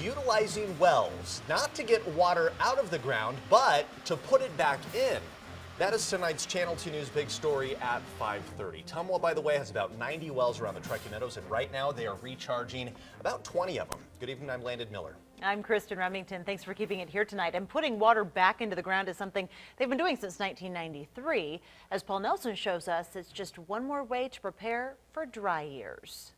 utilizing wells, not to get water out of the ground, but to put it back in. That is tonight's Channel 2 News big story at 5:30. TMWA, by the way, has about 90 wells around the Truckee Meadows, and right now they are recharging about 20 of them. Good evening, I'm Landon Miller. I'm Kristen Remington. Thanks for keeping it here tonight. And putting water back into the ground is something they've been doing since 1993. As Paul Nelson shows us, it's just one more way to prepare for dry years.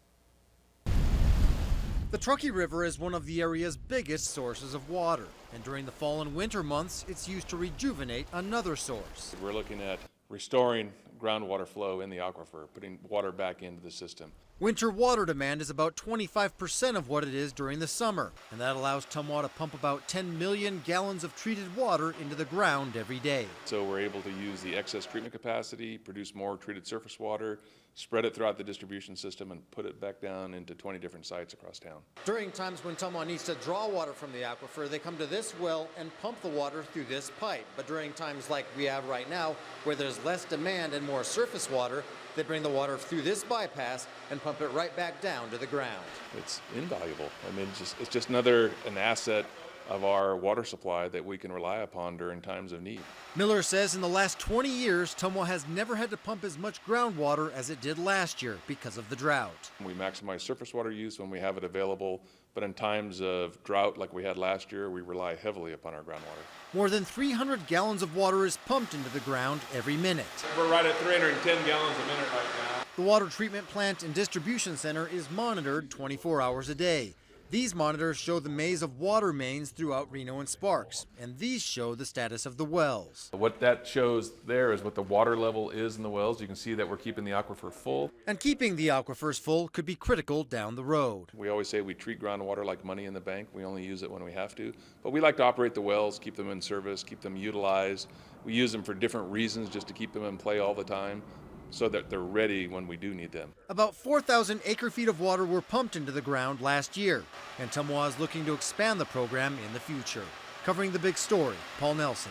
The Truckee River is one of the area's biggest sources of water, and during the fall and winter months, it's used to rejuvenate another source. We're looking at restoring groundwater flow in the aquifer, putting water back into the system. Winter water demand is about 25% of what it is during the summer, and that allows TMWA to pump about 10 million gallons of treated water into the ground every day. So we're able to use the excess treatment capacity, produce more treated surface water, spread it throughout the distribution system, and put it back down into 20 different sites across town. During times when TMWA needs to draw water from the aquifer, they come to this well and pump the water through this pipe. But during times like we have right now, where there's less demand and more surface water, they bring the water through this bypass and pump it right back down to the ground. It's invaluable. I mean, it's just an asset of our water supply that we can rely upon during times of need. Miller says in the last 20 years, TMWA has never had to pump as much groundwater as it did last year because of the drought. We maximize surface water use when we have it available, but in times of drought like we had last year, we rely heavily upon our groundwater. More than 300 gallons of water is pumped into the ground every minute. We're right at 310 gallons a minute right now. The water treatment plant and distribution center is monitored 24 hours a day. These monitors show the maze of water mains throughout Reno and Sparks, and these show the status of the wells. What that shows there is what the water level is in the wells. You can see that we're keeping the aquifer full. And keeping the aquifers full could be critical down the road. We always say we treat groundwater like money in the bank. We only use it when we have to. But we like to operate the wells, keep them in service, keep them utilized. We use them for different reasons, just to keep them in play all the time, so that they're ready when we do need them. About 4,000 acre-feet of water were pumped into the ground last year, and TMWA is looking to expand the program in the future. Covering the big story, Paul Nelson.